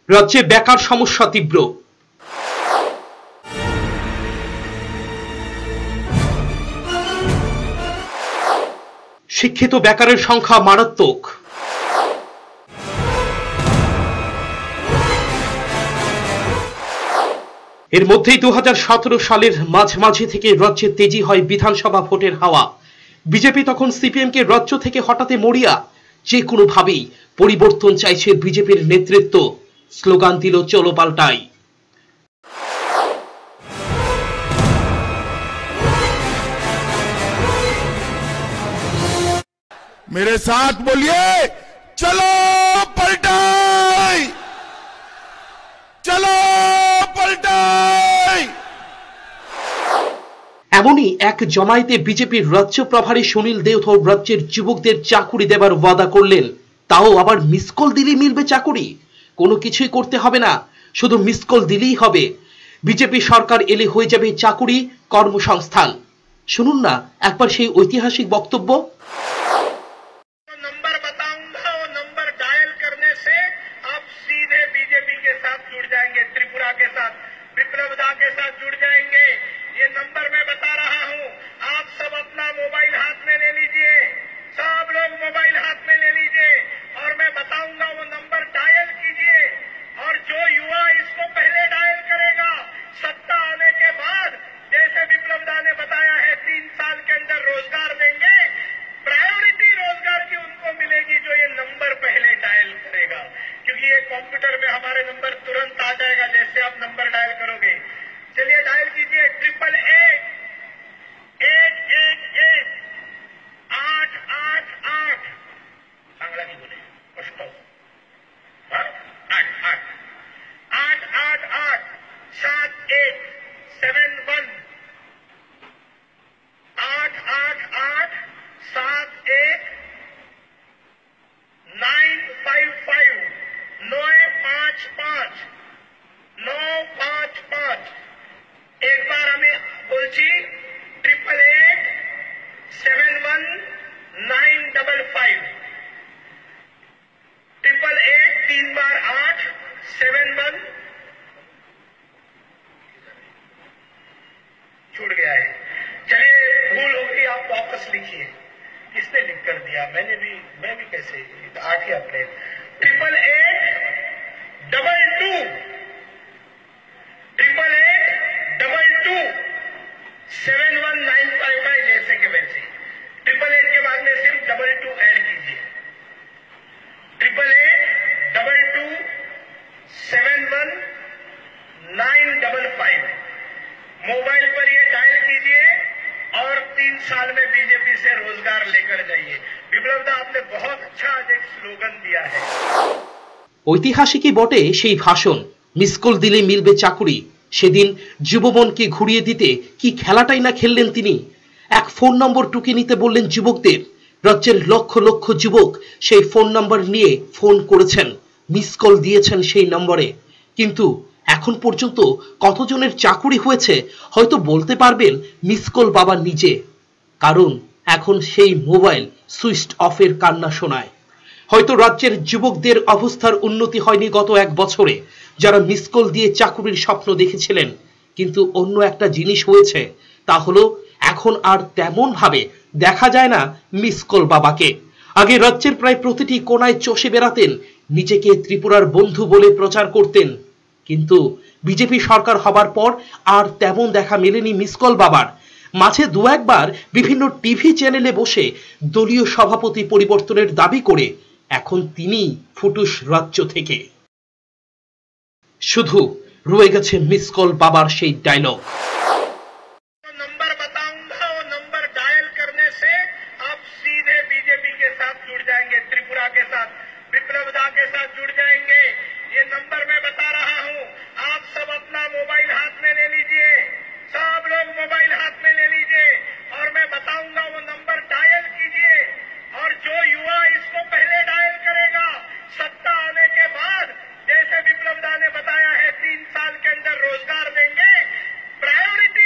রাজ্যে বেকার সমস্যা তীব্র। শিক্ষিত বেকারের সংখ্যা মারাত্মক। এর মধ্যেই 2017 সালের মাঝামাঝি থেকে রাজ্যে তেজি হয় বিধানসভা ভোটের হাওয়া। বিজেপি তখন সিপিএমকে রাজ্য থেকে হটাতে মরিয়া। যে কোনোভাবেই পরিবর্তন চাইছে বিজেপির নেতৃত্ব। স্লোগান দিল চলো পাল্টাই। मेरे साथ बोलिए चलो पलटाई, चलो पलटाई। এমনই এক জমায়েতে বিজেপির রাজ্য প্রভারী সুনীল দেওধর রাজ্যের যুবকদের চাকুরি দেবার ওয়াদা করলেন। তাও আবার মিসকল দিলেই মিলবে চাকুরি, কোনো কিছুই করতে হবে না, শুধু মিসকল দিলেই হবে। বিজেপি সরকার এলে হয়ে যাবে চাকুরি, কর্মসংস্থান। শুনুন না একবার সেই ঐতিহাসিক বক্তব্য। कंप्यूटर में हमारे नंबर तुरंत आ जाएगा जैसे आप नंबर डायल करोगे। चलिए डायल कीजिए 888-888-888। बांग्ला की बोले 888-71 888-71-955 955। एक बार हमें बोलছি 888-71-955 888 तीन बार 871 छूट गया है। चलिए भूल होगी आप वापस लिखिए। किसने लिख कर दिया? मैं भी कैसे 8 ही अप्रैल 888-888-71-955 जैसे के वैसे 888 के बाद में सिर्फ 22 ऐड कीजिए। 888-888-71-955 मोबाइल पर ये डायल कीजिए और 3 साल में बीजेपी से रोजगार लेकर जाइए। विप्लव दा आपने बहुत अच्छा आज एक स्लोगन दिया है। ঐতিহাসিকই বটে সেই ভাষণ, মিসকল দিলে মিলবে চাকুরি। সেদিন যুবমনকে ঘুরিয়ে দিতে কি খেলাটাই না খেললেন তিনি। এক ফোন নম্বর টুকে নিতে বললেন যুবকদের। রাজ্যের লক্ষ লক্ষ যুবক সেই ফোন নম্বর নিয়ে ফোন করেছেন, মিসকল দিয়েছেন সেই নম্বরে। কিন্তু এখন পর্যন্ত কতজনের চাকুরি হয়েছে হয়তো বলতে পারবেন মিসকল বাবা নিজে। কারণ এখন সেই মোবাইল সুইচ অফের কান্না শোনায়। হয়তো রাজ্যের যুবকদের অবস্থার উন্নতি হয়নি গত 1 বছরে, যারা মিসকল দিয়ে চাকুরির স্বপ্ন দেখেছিলেন। কিন্তু অন্য একটা জিনিস হয়েছে, তা হলো এখন আর তেমন ভাবে দেখা যায় না মিসকল বাবাকে। আগে রাজ্যের প্রায় প্রতিটি কোনায় চষে বেড়াতেন, নিজেকে ত্রিপুরার বন্ধু বলে প্রচার করতেন। কিন্তু বিজেপি সরকার হবার পর আর তেমন দেখা মেলেনি মিসকল বাবার। মাঝে 2-1 বার বিভিন্ন টিভি চ্যানেলে বসে দলীয় সভাপতি পরিবর্তনের দাবি করে এখন তিনি ফুটুস রাজ্য থেকে। শুধু রয়ে গেছে মিসকল বাবার সেই ডায়লগ। नंबर बताऊंगा, वो नंबर डायल करने से आप सीधे बीजेपी के साथ जुड़ जाएंगे, त्रिपुरा के साथ, विप्लव दा के साथ जुड़ जाएंगे। ये नंबर मैं बता रहा हूं, आप सब अपना मोबाइल हाथ में ले लीजिए, सब लोग मोबाइल हाथ में ले लीजिए और मैं बताऊंगा वो नंबर डायल कीजिए। और जो युवा इसको पहले डायल करेगा, सत्ता आने के बाद जैसे विप्लव दा ने बताया है 3 साल के अंदर रोजगार देंगे, प्रायोरिटी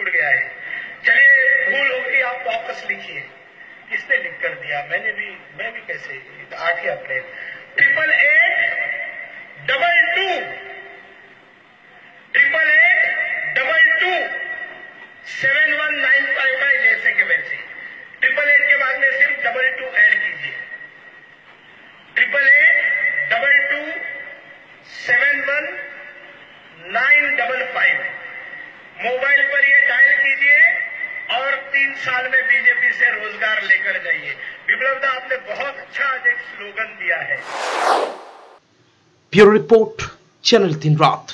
छूट गया है। चलिए भूल हो गई, आप वापस लिखिए। किसने लिख कर दिया? मैं भी कैसे? आ गया प्लेन 888-22-71955 जैसे के वैसे 888 के बाद में सिर्फ 22 ऐड कीजिए। 888-22-71955 मोबाइल पर ये डायल कीजिए और 3 साल में बीजेपी से रोजगार लेकर जाइए। विप्लव दा, आपने बहुत अच्छा आज एक स्लोगन दिया है। ब्यूरो रिपोर्ट, चैनल 3 रात।